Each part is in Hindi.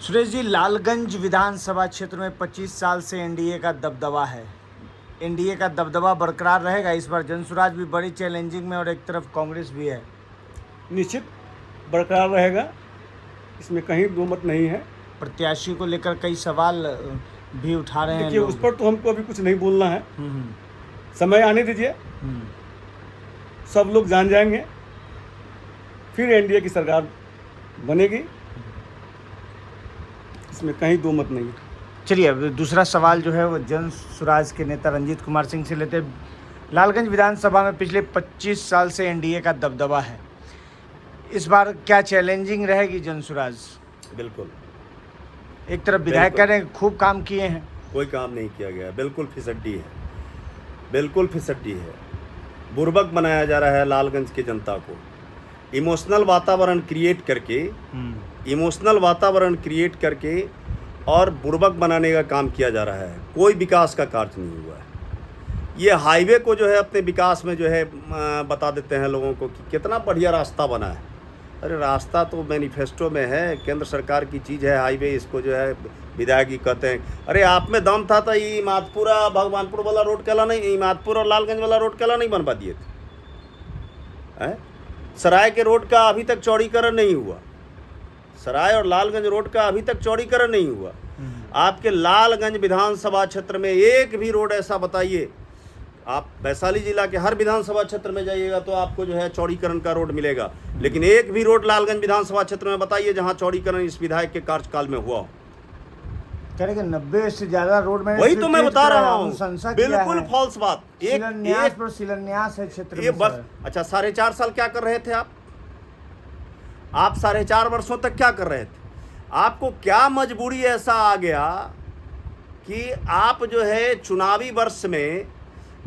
सुरेश जी, लालगंज विधानसभा क्षेत्र में 25 साल से एनडीए का दबदबा है। एनडीए का दबदबा बरकरार रहेगा। इस बार जनसुराज भी बड़ी चैलेंजिंग में और एक तरफ कांग्रेस भी है। निश्चित बरकरार रहेगा, इसमें कहीं दो मत नहीं है। प्रत्याशी को लेकर कई सवाल भी उठा रहे हैं देखिए, लोग। उस पर तो हमको अभी कुछ नहीं बोलना है। हम्म, समय आने दीजिए, हम्म। सब लोग जान जाएंगे, फिर एनडीए की सरकार बनेगी, इसमें कहीं दो मत नहीं है। चलिए, अब दूसरा सवाल जो है वो जनसुराज के नेता रंजीत कुमार सिंह से लेते हैं। लालगंज विधानसभा में पिछले 25 साल से एनडीए का दबदबा है। इस बार क्या चैलेंजिंग रहेगी जनसुराज? बिल्कुल, एक तरफ विधायक कह रहे हैं खूब काम किए हैं। कोई काम नहीं किया गया, बिल्कुल फिसड्डी है, बिल्कुल फिसड्डी है। बुर्बक बनाया जा रहा है लालगंज की जनता को, इमोशनल वातावरण क्रिएट करके और बुर्बक बनाने का काम किया जा रहा है। कोई विकास का कार्य नहीं हुआ है। ये हाईवे को जो है अपने विकास में जो है बता देते हैं लोगों को कि कितना बढ़िया रास्ता बना है। अरे रास्ता तो मैनिफेस्टो में है, केंद्र सरकार की चीज़ है हाईवे, इसको जो है विधायक ही कहते हैं। अरे आप में दम था तो ये इमादपुरा भगवानपुर वाला रोड कहला नहीं, इमादपुर और लालगंज वाला रोड कहला नहीं बनवा दिए थे। सराय के रोड का अभी तक चौड़ीकरण नहीं हुआ, सराय और लालगंज रोड का अभी तक चौड़ीकरण नहीं हुआ। आपके लालगंज विधानसभा क्षेत्र में एक भी रोड ऐसा बताइए, आप वैशाली जिला के हर विधानसभा क्षेत्र में जाइएगा तो आपको जो है चौड़ीकरण का रोड मिलेगा, लेकिन एक भी रोड लालगंज विधानसभा क्षेत्र में बताइए जहां चौड़ीकरण इस विधायक के कार्यकाल में हुआ हो। कह रहे 90 से ज्यादा रोड में, वही तो मैं बता रहा हूँ, बिल्कुल है। फॉल्स बात। शिलान्यास है क्षेत्र ये में बस। सर। अच्छा, 4.5 साल क्या कर रहे थे आप 4.5 वर्षों तक क्या कर रहे थे? आपको क्या मजबूरी ऐसा आ गया कि आप जो है चुनावी वर्ष में,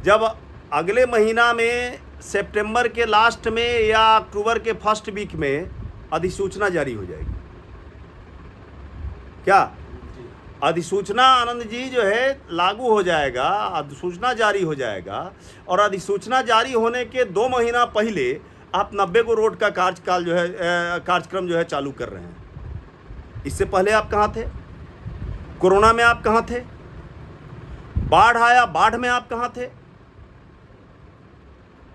जब अगले महीना में सितंबर के लास्ट में या अक्टूबर के फर्स्ट वीक में अधिसूचना जारी हो जाएगी, क्या अधिसूचना आनंद जी जो है लागू हो जाएगा, अधिसूचना जारी हो जाएगा, और अधिसूचना जारी होने के 2 महीना पहले आप 90 को रोड का कार्यकाल जो है कार्यक्रम जो है चालू कर रहे हैं। इससे पहले आप कहाँ थे? कोरोना में आप कहाँ थे? बाढ़ आया, बाढ़ में आप कहाँ थे?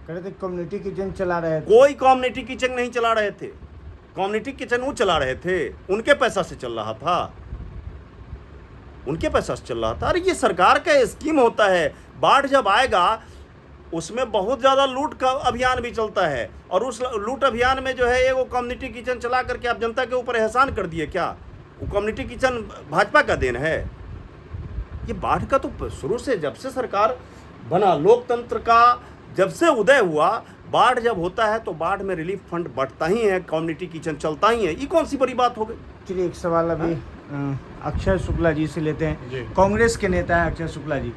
कह रहे थे कम्युनिटी किचन चला रहे थे। कोई कम्युनिटी किचन नहीं चला रहे थे। कम्युनिटी किचन वो चला रहे थे, उनके पैसा से चल रहा था, उनके पैसा से चल रहा था। अरे ये सरकार का स्कीम होता है, बाढ़ जब आएगा उसमें बहुत ज़्यादा लूट का अभियान भी चलता है, और उस लूट अभियान में जो है एगो कम्युनिटी किचन चला करके आप जनता के ऊपर एहसान कर दिए क्या? वो कम्युनिटी किचन भाजपा का देन है? ये बाढ़ का तो शुरू से, जब से सरकार बना, लोकतंत्र का जब से उदय हुआ, बाढ़ जब होता है तो बाढ़ में रिलीफ फंड बढ़ता ही है, कम्युनिटी किचन चलता ही है। ये कौन सी बड़ी बात हो गई? चलिए, एक सवाल अभी अक्षय शुक्ला जी से लेते हैं। कांग्रेस के नेता हैं अक्षय शुक्ला जी।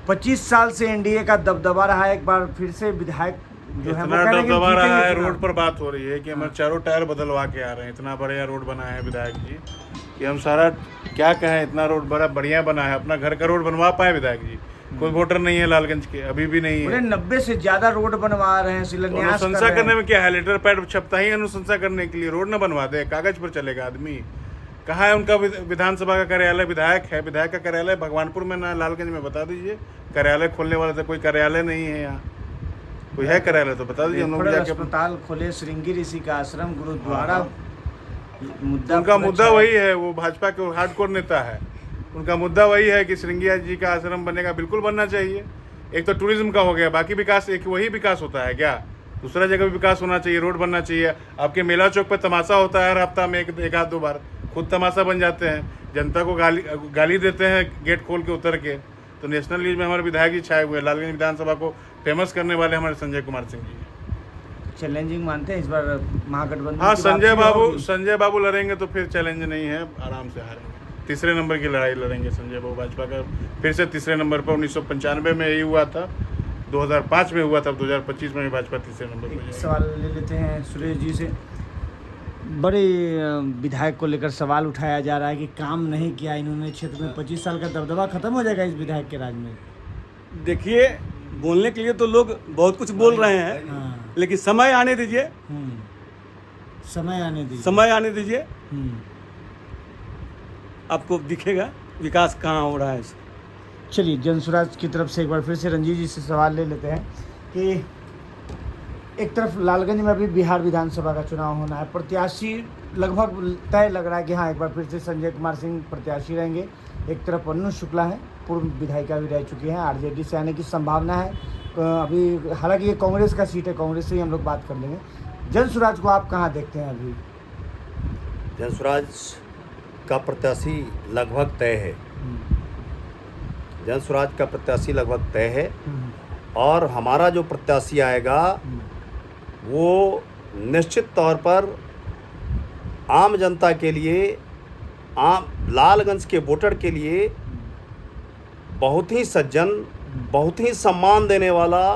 25 साल से एनडीए का दबदबा रहा है, एक बार फिर से विधायक जो है इतना दबदबा रहा है। रोड पर बात हो रही है कि हम चारों टायर बदलवा के आ रहे हैं। इतना बढ़िया रोड बना है विधायक जी कि हम सारा क्या कहें, इतना रोड बड़ा बढ़िया बना है। अपना घर का रोड बनवा पाए विधायक जी? कोई वोटर नहीं है लालगंज के, अभी भी नहीं है। 90 से ज्यादा रोड बनवा रहे हैं, शिलान्यास अनुशंसा करने में क्या है? लेटर पैड छपता ही अनुशंसा करने के लिए, रोड न बनवा दे, कागज पर चलेगा आदमी। कहाँ है उनका विधानसभा का कार्यालय? विधायक है, विधायक का कार्यालय भगवानपुर में ना लालगंज में, बता दीजिए। कार्यालय खोलने वाला था, कोई कार्यालय नहीं है यहाँ। कोई है कार्यालय तो बता दीजिए। हम लोग जाके अस्पताल खोले, श्रृंगी ऋषि का आश्रम, गुरुद्वारा। उनका मुद्दा वही है, वो भाजपा के हार्डकोर नेता है। उनका मुद्दा वही है कि श्रृंगी जी का आश्रम बनेगा, बिल्कुल बनना चाहिए। एक तो टूरिज्म का हो गया, बाकी विकास एक वही विकास होता है क्या? दूसरा जगह भी विकास होना चाहिए, रोड बनना चाहिए। आपके मेला चौक पर तमाशा होता है हर हफ्ता में एक आध 2 बार, खुद तमाशा बन जाते हैं, जनता को गाली देते हैं गेट खोल के उतर के। तो नेशनल न्यूज में हमारे विधायक जी छाए हुए हैं। लालगंज विधानसभा को फेमस करने वाले हमारे संजय कुमार सिंह जी। चैलेंजिंग मानते हैं इस बार महागठबंधन? हाँ, संजय बाबू लड़ेंगे तो फिर चैलेंज नहीं है, आराम से हारेंगे। तीसरे नंबर की लड़ाई लड़ेंगे संजय बाबू। भाजपा का फिर से तीसरे नंबर पर 1995 में यही हुआ था, 2005 में हुआ था, 2025 में भी भाजपा तीसरे नंबर पर। सवाल ले लेते हैं सुरेश जी से। बड़े विधायक को लेकर सवाल उठाया जा रहा है कि काम नहीं किया इन्होंने क्षेत्र में। 25 साल का दबदबा खत्म हो जाएगा इस विधायक के राज में? देखिए, बोलने के लिए तो लोग बहुत कुछ बोल रहे हैं, लेकिन समय आने दीजिए, समय आने दीजिए। समय आने दीजिए। आपको दिखेगा विकास कहाँ हो रहा है। चलिए जनसुराज की तरफ से एक बार फिर से रंजीत जी से सवाल ले लेते हैं कि एक तरफ लालगंज में अभी बिहार विधानसभा का चुनाव होना है, प्रत्याशी लगभग तय लग रहा है कि हाँ एक बार फिर से संजय कुमार सिंह प्रत्याशी रहेंगे। एक तरफ अन्नू शुक्ला है, पूर्व विधायिका भी रह चुकी हैं, आरजेडी से आने की संभावना है। अभी हालांकि ये कांग्रेस का सीट है, कांग्रेस से ही हम लोग बात कर लेंगे। जनसुराज को आप कहाँ देखते हैं अभी? जनसुराज का प्रत्याशी लगभग तय है। जनसुराज का प्रत्याशी लगभग तय है और हमारा जो प्रत्याशी आएगा वो निश्चित तौर पर आम जनता के लिए, आम लालगंज के वोटर के लिए बहुत ही सज्जन, बहुत ही सम्मान देने वाला,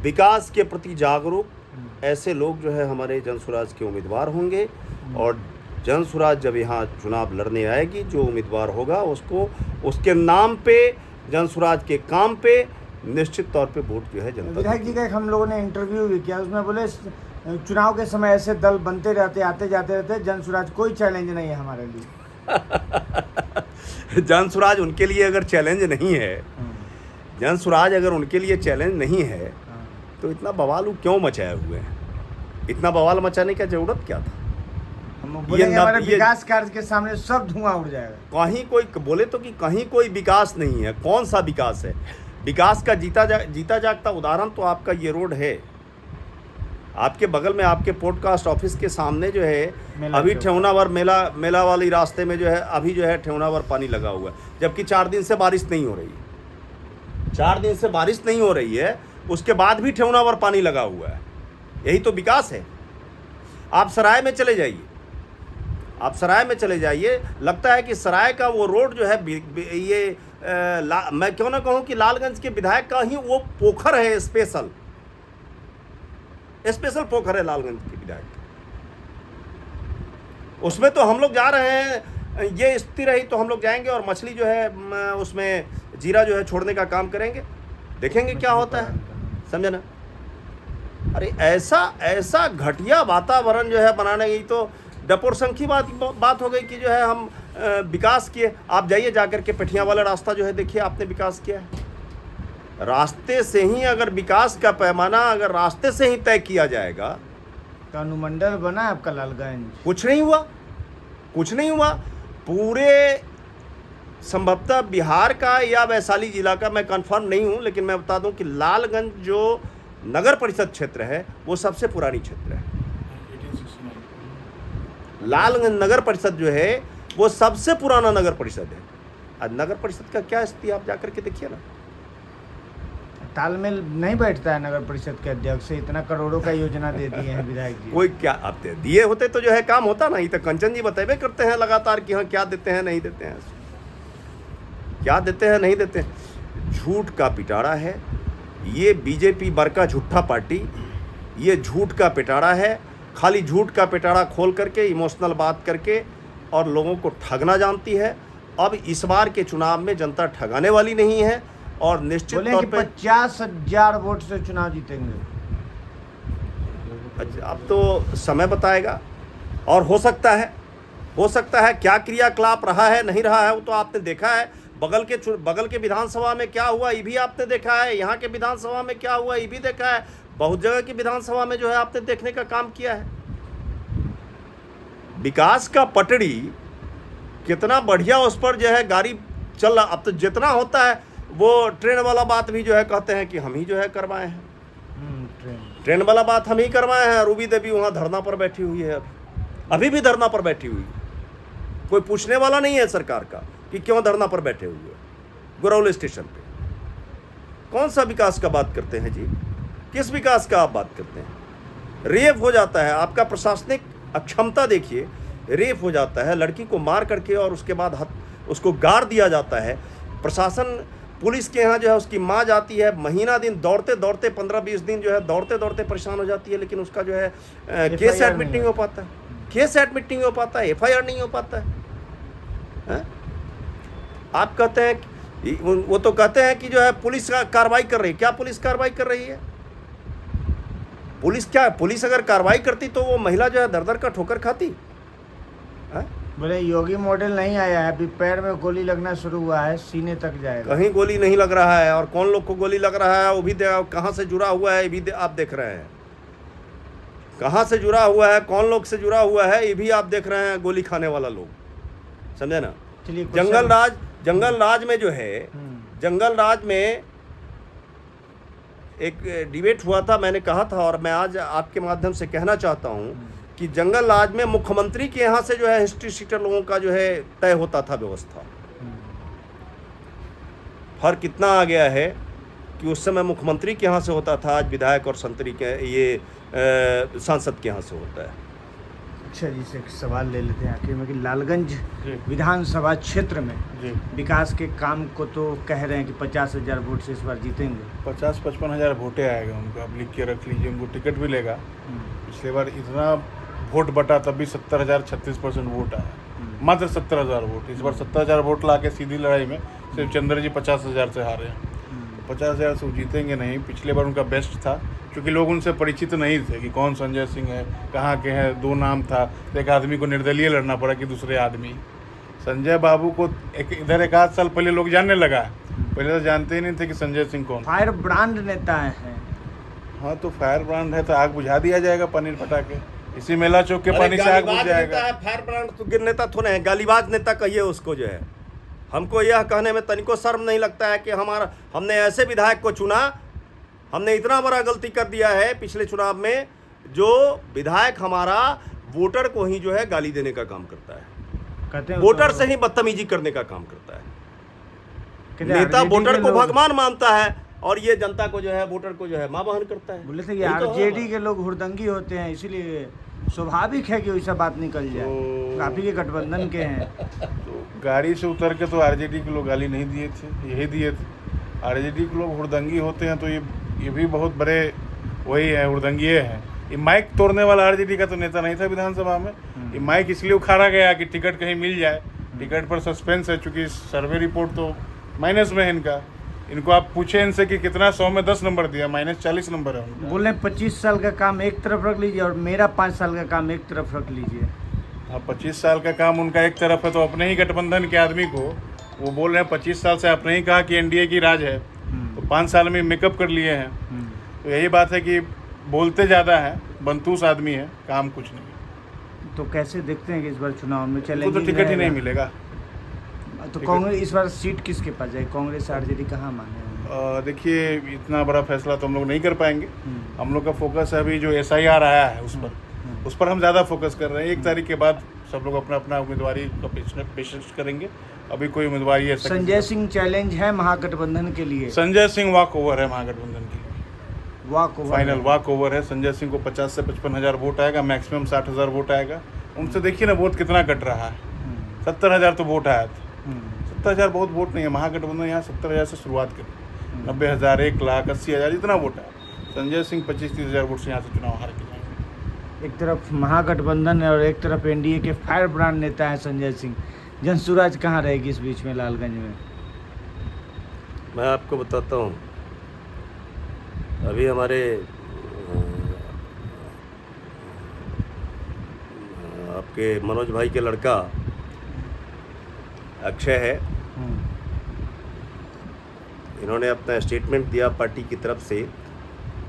विकास के प्रति जागरूक ऐसे लोग जो है हमारे जनसुराज के उम्मीदवार होंगे। और जनसुराज जब यहाँ चुनाव लड़ने आएगी, जो उम्मीदवार होगा उसको उसके नाम पे, जनसुराज के काम पे निश्चित तौर पे वोट जो है जनता। विधायक जी का एक हम लोगों ने इंटरव्यू भी किया, उसमें बोले चुनाव के समय ऐसे दल बनते रहते, आते जाते रहते, जनसुराज कोई चैलेंज नहीं है हमारे लिए। जनसुराज उनके लिए अगर चैलेंज नहीं है, जनसुराज अगर उनके लिए चैलेंज नहीं है तो इतना बवाल क्यों मचाए हुए हैं? इतना बवाल मचाने की जरूरत क्या था? हम बोलेंगे हमारे विकास कार्य के सामने सब धुआं उड़ जाएगा। कहीं कोई बोले तो कि कहीं कोई विकास नहीं है। कौन सा विकास है? विकास का जीता जागता उदाहरण तो आपका ये रोड है। आपके बगल में आपके पॉडकास्ट ऑफिस के सामने जो है अभी ठेवनावर मेला वाली रास्ते में जो है अभी जो है ठेवनावर पानी लगा हुआ है, जबकि 4 दिन से बारिश नहीं हो रही है। 4 दिन से बारिश नहीं हो रही है, उसके बाद भी ठेवनावर पानी लगा हुआ है। यही तो विकास है। आप सराय में चले जाइए, आप सराय में चले जाइए, लगता है कि सराय का वो रोड जो है ये मैं क्यों ना कहूँ कि लालगंज के विधायक का ही वो पोखर है, स्पेशल पोखर है लालगंज के विधायक। उसमें तो हम लोग जा रहे हैं, ये स्थिति रही तो हम लोग जाएंगे और मछली जो है उसमें जीरा जो है छोड़ने का काम करेंगे, देखेंगे क्या होता है, समझे ना? अरे ऐसा घटिया वातावरण जो है बनाने की तो डपोरसन की बात हो गई कि जो है हम विकास किए। आप जाइए जाकर के पेठिया वाला रास्ता जो है देखिए, आपने विकास किया है। रास्ते से ही अगर विकास का पैमाना अगर रास्ते से ही तय किया जाएगा तो अनुमंडल बना है आपका लालगंज, कुछ नहीं हुआ। पूरे संभवतः बिहार का या वैशाली जिला का मैं कंफर्म नहीं हूं, लेकिन मैं बता दूं कि लालगंज जो नगर परिषद क्षेत्र है वो सबसे पुरानी क्षेत्र है। लालगंज नगर परिषद जो है वो सबसे पुराना नगर परिषद है। आज नगर परिषद का क्या स्थिति आप जाकर के देखिए ना। तालमेल नहीं बैठता है नगर परिषद के अध्यक्ष से, इतना करोड़ों का योजना दे दिए हैं विधायक जी। कोई क्या आप दिए होते तो जो है काम होता ना। ये तो कंचन जी बताए करते हैं लगातार कि हाँ क्या देते हैं नहीं देते हैं, क्या देते हैं नहीं देते हैं। झूठ का पिटारा है ये बीजेपी बरका झूठा पार्टी, ये झूठ का पिटारा है। खाली झूठ का पिटारा खोल करके इमोशनल बात करके और लोगों को ठगना जानती है। अब इस बार के चुनाव में जनता ठगाने वाली नहीं है और निश्चित तौर पे 50,000 वोट से चुनाव जीतेंगे। अब तो समय बताएगा और हो सकता है क्या क्रियाकलाप रहा है नहीं रहा है वो तो आपने देखा है। बगल के विधानसभा में क्या हुआ ये भी आपने देखा है, यहाँ के विधानसभा में क्या हुआ ये भी देखा है, बहुत जगह की विधानसभा में जो है आपने देखने का काम किया है। विकास का पटड़ी कितना बढ़िया उस पर जो है गाड़ी चल रहा। अब तो जितना होता है वो ट्रेन वाला बात भी जो है कहते हैं कि हम ही जो है करवाए हैं, ट्रेन वाला बात हम ही करवाए हैं। रूबी देवी वहाँ धरना पर बैठी हुई है, अभी भी धरना पर बैठी हुई है। कोई पूछने वाला नहीं है सरकार का कि क्यों धरना पर बैठे हुए हैं गुरौल स्टेशन पे। कौन सा विकास का बात करते हैं जी? किस विकास का आप बात करते हैं? रेप हो जाता है, आपका प्रशासनिक अक्षमता देखिए, रेप हो जाता है, लड़की को मार करके और उसके बाद उसको गाड़ दिया जाता है। प्रशासन पुलिस के यहाँ जो है उसकी माँ जाती है, महीना दिन दौड़ते 15-20 दिन जो है दौड़ते परेशान हो जाती है, लेकिन उसका जो है केस एडमिट नहीं हो पाता है, FIR नहीं हो पाता है। आप कहते हैं वो तो कहते हैं कि जो है पुलिस कार्रवाई कर रही है। क्या पुलिस कार्रवाई कर रही है? पुलिस अगर कार्रवाई करती तो वो महिला जो है दर का ठोकर खाती है। बोले योगी मॉडल नहीं आया है, अभी पैर में गोली लगना शुरू हुआ है, सीने तक जाएगा। कहीं गोली नहीं लग रहा है, और कौन लोग को गोली लग रहा है वो भी कहाँ से जुड़ा हुआ है ये भी आप देख रहे हैं। कहाँ से जुड़ा हुआ है, कौन लोग से जुड़ा हुआ है ये भी आप देख रहे हैं। गोली खाने वाला लोग, समझे ना। चलिए जंगल राज में जो है, जंगल राज में एक डिबेट हुआ था, मैंने कहा था और मैं आज आपके माध्यम से कहना चाहता हूं कि जंगल राज में मुख्यमंत्री के यहाँ से जो है हिस्ट्री सीटर लोगों का जो है तय होता था व्यवस्था। फर्क कितना आ गया है कि उस समय मुख्यमंत्री के यहाँ से होता था, आज विधायक और संतरी के ये सांसद के यहाँ से होता है। अच्छा जी, से एक सवाल ले लेते हैं आखिर में कि लालगंज विधानसभा क्षेत्र में विकास के काम को तो कह रहे हैं कि 50,000 वोट से इस बार जीतेंगे। 50-55 हज़ार वोटे आएगा उनको, आप लिख के रख लीजिए, उनको टिकट भी लेगा। पिछले बार इतना वोट बटा तब भी 70,000 36% वोट आया, मात्र 70,000 वोट। इस बार 70,000 वोट ला के सीधी लड़ाई में सिर्फ चंद्र जी 50,000 से हारे हैं। 50,000 से जीतेंगे नहीं। पिछले बार उनका बेस्ट था क्योंकि लोग उनसे परिचित नहीं थे कि कौन संजय सिंह है, कहाँ के हैं। 2 नाम था, एक आदमी को निर्दलीय लड़ना पड़ा कि दूसरे आदमी संजय बाबू को इधर 1 साल पहले लोग जानने लगा। पहले तो जानते ही नहीं थे कि संजय सिंह कौन। फायर ब्रांड नेता हैं। हाँ, तो फायर ब्रांड है तो आग बुझा दिया जाएगा पनीर फटा के, इसी मेला चौक के पानी से आग बुझ जाएगा। फायर ब्रांड तो गिर नेता थोड़े हैं, गालीबाज नेता कहिए उसको। जो है हमको यह कहने में तनिको शर्म नहीं लगता है कि हमने ऐसे विधायक को चुना, हमने इतना बड़ा गलती कर दिया है पिछले चुनाव में, जो विधायक हमारा वोटर को ही जो है गाली देने का काम करता है, कहते हैं वोटर से ही बदतमीजी करने का काम करता है। नेता वोटर को भगवान मानता है और ये जनता को जो है, वोटर को जो है मां बहन करता है। बोले थे कि आरजेडी के लोग हुड़दंगी होते हैं, इसीलिए स्वाभाविक है कि वैसा बात निकल जाए। काफी के गठबंधन के हैं, तो गाड़ी से उतर के तो आरजेडी के लोग गाली नहीं दिए थे, यही दिए थे। आरजेडी के लोग हुड़दंगी होते हैं तो ये भी बहुत बड़े वही है, हुड़दंगिये हैं। ये माइक तोड़ने वाला आरजेडी का तो नेता नहीं था विधानसभा में। ये माइक इसलिए उखाड़ा गया कि टिकट कहीं मिल जाए, टिकट पर सस्पेंस है, चूँकि सर्वे रिपोर्ट तो माइनस में है इनका। इनको आप पूछे इनसे कि कितना 100 में 10 नंबर दिया, -40 नंबर है उनका। बोले 25 साल का काम एक तरफ रख लीजिए और मेरा 5 साल का काम एक तरफ रख लीजिए। हाँ, 25 साल का काम उनका एक तरफ है, तो अपने ही गठबंधन के आदमी को वो बोल रहे हैं 25 साल से आपने ही कहा कि एनडीए की राज है, तो 5 साल में मेकअप कर लिए हैं। तो यही बात है कि बोलते ज़्यादा हैं, बंतूस आदमी है, काम कुछ नहीं। तो कैसे देखते हैं कि इस बार चुनाव में उनको तो टिकट ही नहीं मिलेगा। तो कांग्रेस इस बार सीट किसके पास जाए? कांग्रेस आरजेडी कहाँ माने? देखिए, इतना बड़ा फैसला तो हम लोग नहीं कर पाएंगे। हम लोग का फोकस है अभी जो SIR आया है उस पर हम ज़्यादा फोकस कर रहे हैं। 1 तारीख के बाद सब लोग अपना अपना उम्मीदवारी का पेश करेंगे। अभी कोई उम्मीदवारी है। संजय सिंह चैलेंज है महागठबंधन के लिए। संजय सिंह वॉक ओवर है महागठबंधन के लिए, walk over, final walk over है। संजय सिंह को 50 से 55 हज़ार वोट आएगा, मैक्सिमम 60,000 वोट आएगा। उनसे देखिए ना वोट कितना कट रहा है। 70,000 तो वोट आया था। 70,000 बहुत वोट नहीं है। महागठबंधन यहाँ 70,000 से शुरुआत करें, 90,000, 1 लाख, 80,000 इतना वोट है। संजय सिंह 25-30 हज़ार वोट से यहाँ से चुनाव हार के जाएंगे। एक तरफ महागठबंधन है और एक तरफ एनडीए के फायर ब्रांड नेता है संजय सिंह। जनसुराज कहाँ रहेगी इस बीच में लालगंज में? मैं आपको बताता हूँ, अभी हमारे आपके मनोज भाई के लड़का अक्षय है, इन्होंने अपना स्टेटमेंट दिया पार्टी की तरफ से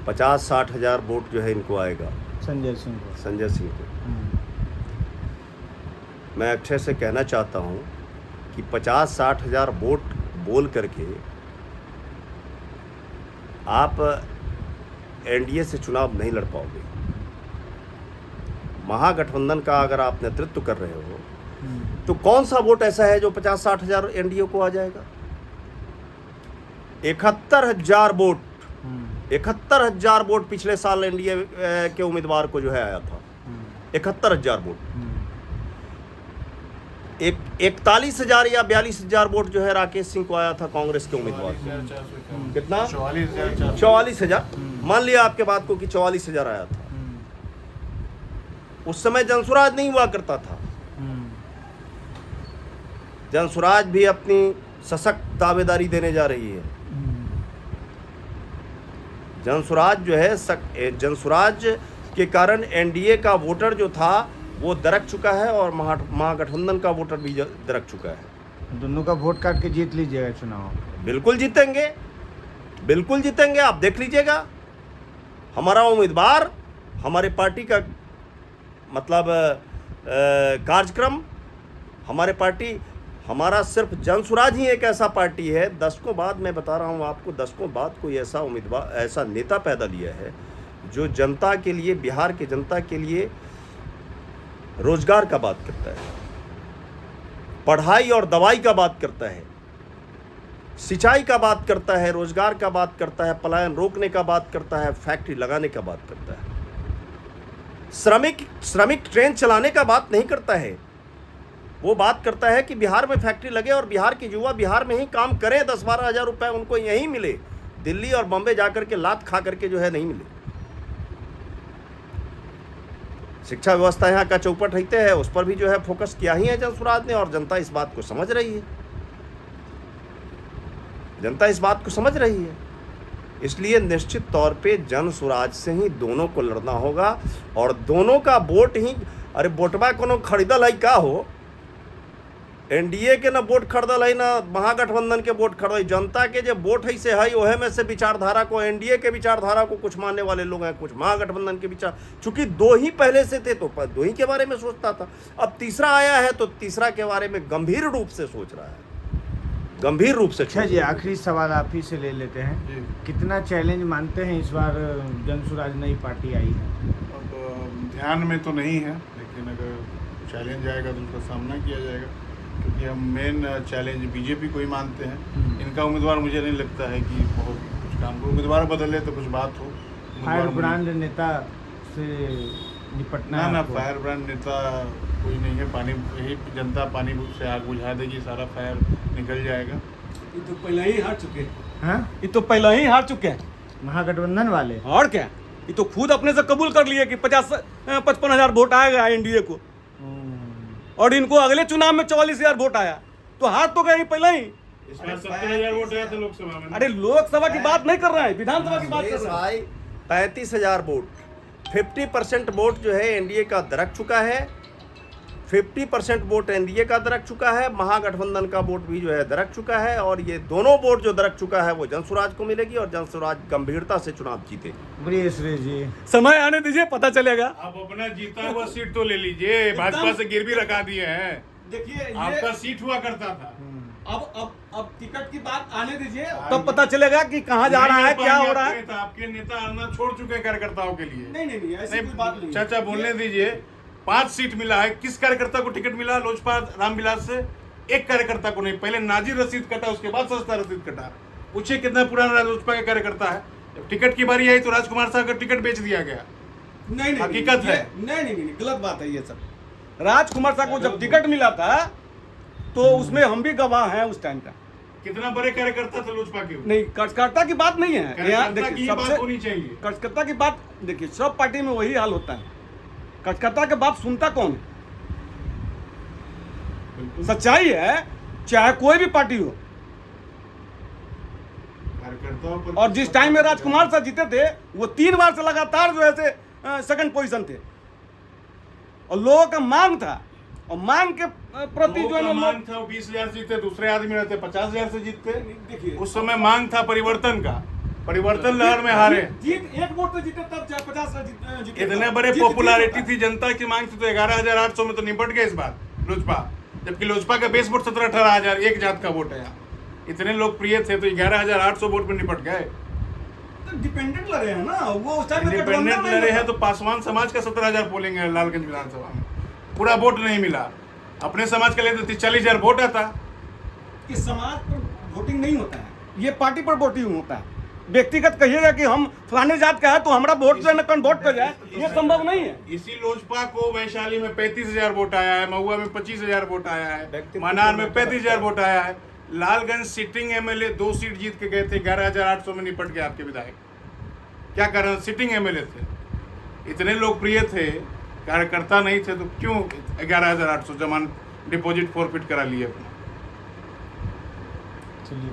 50-60 हज़ार वोट जो है इनको आएगा संजय सिंह को। मैं अक्षय से कहना चाहता हूं कि 50-60 हज़ार वोट बोल करके आप एनडीए से चुनाव नहीं लड़ पाओगे। महागठबंधन का अगर आप नेतृत्व कर रहे हो तो कौन सा वोट ऐसा है जो 50-60 हज़ार एनडीए को आ जाएगा? 71,000 वोट, 71,000 वोट पिछले साल एनडीए के उम्मीदवार को जो है आया था। 71,000 वोट। 41,000 या 42,000 वोट जो है राकेश सिंह को आया था कांग्रेस के उम्मीदवार को। कितना? 44,000। मान लिया आपके बात को कि 44,000 आया था। उस समय जनसुराज नहीं हुआ करता था। जनसुराज भी अपनी सशक्त दावेदारी देने जा रही है। जनसुराज जो है जनसुराज के कारण एनडीए का वोटर जो था वो दरक चुका है और महागठबंधन का वोटर भी दरक चुका है। दोनों का वोट काट के जीत लीजिएगा चुनाव। बिल्कुल जीतेंगे, बिल्कुल जीतेंगे, आप देख लीजिएगा। हमारा उम्मीदवार, हमारे पार्टी का मतलब कार्यक्रम, हमारे पार्टी, हमारा सिर्फ जनसुराज ही एक ऐसा पार्टी है, दशकों बाद, मैं बता रहा हूँ आपको, दशकों बाद कोई ऐसा उम्मीदवार, ऐसा नेता पैदा लिया है जो जनता के लिए, बिहार के जनता के लिए रोजगार का बात करता है, पढ़ाई और दवाई का बात करता है, सिंचाई का बात करता है, रोजगार का बात करता है, पलायन रोकने का बात करता है, फैक्ट्री लगाने का बात करता है, श्रमिक ट्रेन चलाने का बात नहीं करता है। वो बात करता है कि बिहार में फैक्ट्री लगे और बिहार के युवा बिहार में ही काम करें, 10-12 हज़ार रुपये उनको यहीं मिले, दिल्ली और बम्बे जाकर के लात खा करके जो है नहीं मिले। शिक्षा व्यवस्था यहाँ का चौपट रहते है, उस पर भी जो है फोकस किया ही है जनसुराज ने, और जनता इस बात को समझ रही है, जनता इस बात को समझ रही है। इसलिए निश्चित तौर पे जनसुराज से ही दोनों को लड़ना होगा, और दोनों का वोट ही, अरे वोटबा कोनो खरीदल है का हो, एनडीए के ना वोट खरीदल है, ना महागठबंधन के वोट खरीदल, जनता के जो वोट है से है, वह में से विचारधारा को, एनडीए के विचारधारा को कुछ मानने वाले लोग हैं, कुछ महागठबंधन के विचार, चूंकि दो ही पहले से थे तो दो ही के बारे में सोचता था, अब तीसरा आया है तो तीसरा के बारे में गंभीर रूप से सोच रहा है, गंभीर रूप से। अच्छा जी, आखिरी सवाल आप ही से ले लेते हैं, कितना चैलेंज मानते हैं इस बार जनसुराज नई पार्टी आई है? अब ध्यान में तो नहीं है, लेकिन अगर चैलेंज आएगा तो उसका सामना किया जाएगा, क्योंकि हम मेन चैलेंज बीजेपी को ही मानते हैं। इनका उम्मीदवार मुझे नहीं लगता है कि बहुत कुछ काम को, उम्मीदवार बदले तो कुछ बात हो। फायर ब्रांड नेता से निपटना ना फायर ब्रांड नेता कोई नहीं है, पानी, यही जनता पानी से आग बुझा देगी, सारा फायर निकल जाएगा। ये तो पहले ही हार चुके हैं, हाँ, ये तो पहले ही हार चुके हैं महागठबंधन वाले। और क्या, ये तो खुद अपने से कबूल कर लिए कि 50-55 हज़ार वोट आएगा एनडीए को, और इनको अगले चुनाव में 44,000 वोट आया, तो हार तो गए ही पहले ही। इस बार 70,000 वोट आया था लोकसभा में। अरे लोकसभा की बात नहीं कर रहे हैं, विधानसभा की बात कर रहे हैं। 35,000 वोट, 50% वोट जो है एनडीए का दरक चुका है, 50% वोट एनडीए का दरक चुका है, महागठबंधन का वोट भी जो है दरक चुका है, और ये दोनों वोट जो दरक चुका है वो जनसुराज को मिलेगी, और जनसुराज गंभीरता से चुनाव जीते। बोलिए सुरेश जी। समय आने दीजिए, पता चलेगा। आप अपना जीता हुआ सीट तो ले लीजिए, भाजपा से गिरवी रखा दिए हैं। देखिए आपका सीट हुआ करता था। अब टिकट की बात आने दीजिए, तब पता चलेगा कि कहाँ जा रहा है, क्या हो रहा है। आपके नेता आना छोड़ चुके हैं कार्यकर्ताओं के लिए। नहीं, ऐसी कोई बात नहीं। चाचा बोलने दीजिए, 5 सीट मिला है, किस कार्यकर्ता को टिकट मिला? लोजपा रामविलास से एक कार्यकर्ता को नहीं, पहले नाजिर रसीद कटा, उसके बाद सस्ता रसीद कटा। पूछिए कितना पुराना लोजपा का कार्यकर्ता है। जब टिकट की बारी आई तो राजकुमार साहब का टिकट बेच दिया गया। नहीं, हकीकत है। नहीं, गलत बात है ये सब। राजकुमार साहब को जब टिकट मिला था तो उसमें हम भी गवाह हैं उस टाइम का। कितना बड़े कार्यकर्ता थे लोजपा के? नहीं, कार्यकर्ता की बात नहीं है यहाँ, कार्यकर्ता की बात होनी चाहिए। कार्यकर्ता की बात देखिए, सब पार्टी में वही हाल होता है, कार्यकर्ता के बात सुनता कौन है? सच्चाई है, चाहे कोई भी पार्टी हो। और जिस टाइम में राजकुमार साहब जीते थे, वो 3 बार से लगातार जो है सेकंड पोजीशन थे, और लोगों का मांग था, और मांग के प्रति जो है ना, मांग था 20,000 जीते, दूसरे आदमी रहते 50,000 से जीतते। देखिए उस समय मांग था परिवर्तन का, परिवर्तन लहर में हारे। जीत 1 वोट से जीते, तब 50 जीते। इतने बड़े पॉपुलैरिटी थी, जनता की मांग थी, तो 11,800 में तो निपट गए इस बार लोजपा, जबकि लोजपा का बेस वोट 17-18 हजार एक जात का वोट है। इतने लोकप्रिय थे तो 11,800 वोट में निपट गए। डिपेंडेंट लड़े हैं ना वो, उस टाइम इंडिपेंडेंट लड़े हैं तो पासवान समाज का 17,000 पोलिंग है लालगंज विधानसभा में, पूरा वोट नहीं मिला। अपने समाज के लिए तो 40,000 वोट आता। कि समाज पर वोटिंग नहीं होता है, ये पार्टी पर वोटिंग होता है। व्यक्तिगत कहिएगा कि हम फलाने जात का है तो हमारा वोट जो है ना कौन वोट कर जाए, ये संभव नहीं है। इसी लोजपा को वैशाली में 35,000 वोट आया है, महुआ में 25,000 वोट आया है, मनार में 35,000 वोट आया है। लालगंज सिटिंग एमएलए 2 सीट जीत के गए थे, 11,800 में निपट गए आपके विधायक। क्या कारण? सिटिंग एमएलए थे, इतने लोकप्रिय थे, कार्यकर्ता नहीं थे, तो क्यों 11,800 जमानत डिपॉजिट फॉरफिट करा लिए अपना? चलिए।